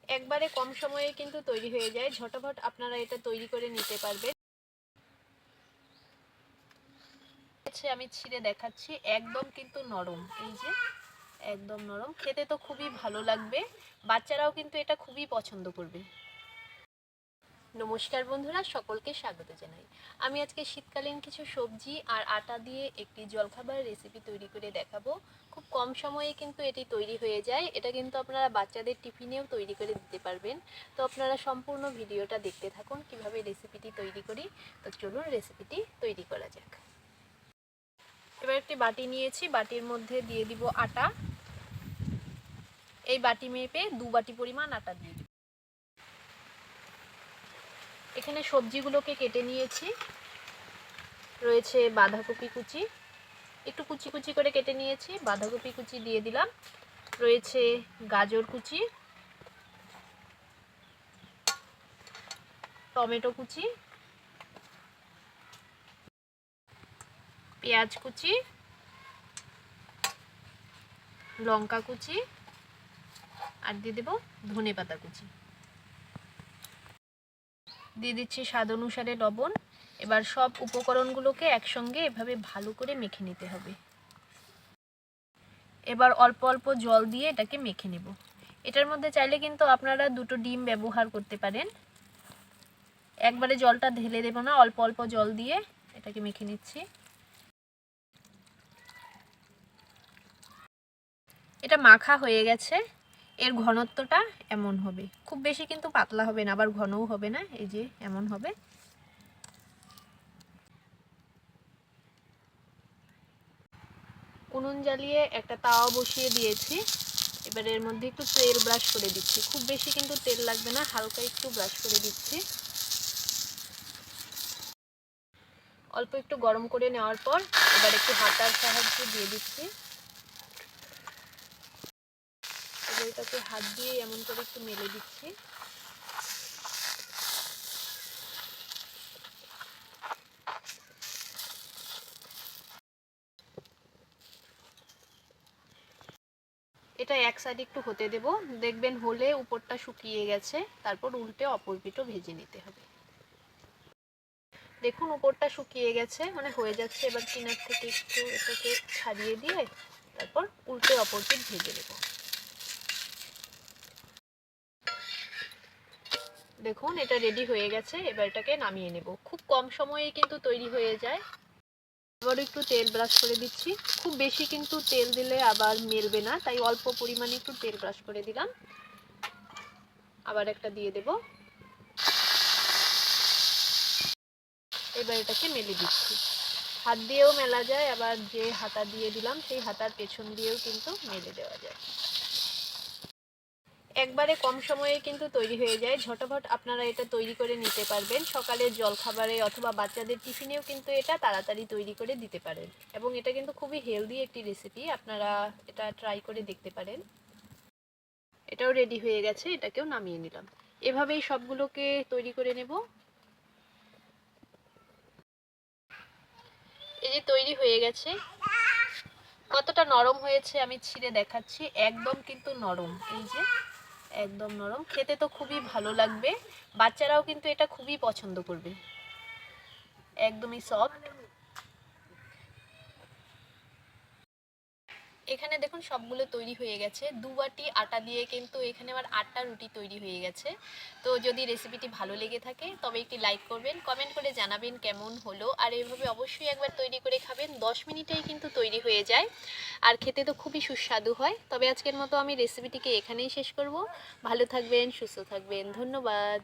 একবারে কম সময়ে কিন্তু তৈরি হয়ে যায়, ঝটপট আপনারা এটা তৈরি করে নিতে পারবেন। আমি ছিঁড়ে দেখাচ্ছি, একদম কিন্তু নরম, এই যে একদম নরম, খেতে তো খুবই ভালো লাগবে, বাচ্চারাও কিন্তু এটা খুবই পছন্দ করবে। নমস্কার বন্ধুরা, সকলকে স্বাগত জানাই। আমি আজকে শীতকালীন কিছু সবজি আর আটা দিয়ে একটি জলখাবার রেসিপি তৈরি করে দেখাবো। খুব কম সময়ে কিন্তু এটি তৈরি হয়ে যায়। এটা কিন্তু আপনারা বাচ্চাদের টিফিনেও তৈরি করে দিতে পারবেন। তো আপনারা সম্পূর্ণ ভিডিওটা দেখতে থাকুন কিভাবে রেসিপিটি তৈরি করি। তো চলুন রেসিপিটি তৈরি করা যাক। এবার একটি বাটি নিয়েছি, বাটির মধ্যে দিয়ে দিব আটা। এই বাটি মেপে 2 বাটি পরিমাণ আটা দিয়ে দিব। এখানে সবজিগুলোকে কেটে নিয়েছি। রয়েছে বাঁধাকপি কুচি, একটু কুচি কুচি করে কেটে নিয়েছি, বাঁধাকপি কুচি দিয়ে দিলাম। রয়েছে গাজর কুচি, টমেটো কুচি, পেঁয়াজ কুচি, লঙ্কা কুচি, আর দিয়ে দেব ধনেপাতা কুচি। দিয়ে দিচ্ছি স্বাদ অনুসারে লবণ। এবার সব উপকরণগুলোকে একসঙ্গে এভাবে ভালো করে মেখে নিতে হবে। এবার অল্প অল্প জল দিয়ে এটাকে মেখে নেব। এটার মধ্যে চাইলে কিন্তু আপনারা 2টো ডিম ব্যবহার করতে পারেন। একবারে জলটা ঢেলে দেব না, অল্প অল্প জল দিয়ে এটাকে মেখে নিচ্ছি। এটা মাখা হয়ে গেছে। এর ঘনত্বটা এমন হবে, খুব বেশি কিন্তু পাতলা হবে না, আবার ঘনও হবে না, এই যে এমন হবে। উনুন জ্বালিয়ে একটা তাওয়া বসিয়ে দিয়েছি। এবার এর মধ্যে একটু তেল ব্রাশ করে দিচ্ছি, খুব বেশি কিন্তু তেল লাগবে না, হালকা একটু ব্রাশ করে দিচ্ছি। অল্প একটু গরম করে নেওয়ার পর এবার একটু হাতার সাহায্যে দিয়ে দিচ্ছি। এবার এটাকে হাত দিয়ে এমন করে একটু মেলে দিচ্ছি। এটা এক সাইড একটু হতে দেব, দেখবেন হলে উপরটা শুকিয়ে গেছে, তারপর উল্টে অপর পিঠও ভেজে নিতে হবে। দেখুন উপরটা শুকিয়ে গেছে, মানে হয়ে যাচ্ছে। এবার কিনার থেকে একটু এটাকে ছাড়িয়ে দিয়ে তারপর উল্টে অপর পিঠ ভেজে নেব। দেখুন এটা রেডি হয়ে গেছে, এবার এটাকে নামিয়ে নেব। খুব কম সময়ে কিন্তু তৈরি হয়ে যায়। আবার একটু তেল ব্রাশ করে দিচ্ছি, খুব বেশি কিন্তু তেল দিলে আবার মেলবে না, তাই অল্প পরিমাণে একটু তেল ব্রাশ করে দিলাম। আবার একটা দিয়ে দেব। এবার এটাকে মেলে দিচ্ছি। হাত দিয়েও মেলা যায়, আবার যে হাতা দিয়ে দিলাম সেই হাতার পেছন দিয়েও কিন্তু মেলে দেওয়া যায়। একবারে কম সময়ে কিন্তু তৈরি হয়ে যায়, ঝটপট আপনারা এটা তৈরি করে নিতে পারবেন। সকালের জলখাবারে অথবা বাচ্চাদের টিফিনেও কিন্তু এটা তাড়াতাড়ি তৈরি করে দিতে পারেন, এবং এটা কিন্তু খুবই হেলদি একটি রেসিপি, আপনারা এটা ট্রাই করে দেখতে পারেন। এটাও রেডি হয়ে গেছে, এটাকেও নামিয়ে নিলাম। এভাবেই সবগুলোকে তৈরি করে নেব। এই যে তৈরি হয়ে গেছে, কতটা নরম হয়েছে আমি ছিঁড়ে দেখাচ্ছি, একদম কিন্তু নরম, এই যে একদম নরম, খেতে তো খুবই ভালো লাগবে, বাচ্চারাও কিন্তু এটা খুবই পছন্দ করবে, একদমই সফট। এখানে দেখুন সবগুলো তৈরি হয়ে গেছে। 2 বাটি আটা দিয়ে কিন্তু এখানে আমার 8টা রুটি তৈরি হয়ে গেছে। তো যদি রেসিপিটি ভালো লেগে থাকে তবে একটি লাইক করবেন, কমেন্ট করে জানাবেন কেমন হলো, আর এইভাবে অবশ্যই একবার তৈরি করে খাবেন। 10 মিনিটেই কিন্তু তৈরি হয়ে যায়, আর খেতে তো খুবই সুস্বাদু হয়। তবে আজকের মতো আমি রেসিপিটিকে এখানেই শেষ করব। ভালো থাকবেন, সুস্থ থাকবেন, ধন্যবাদ।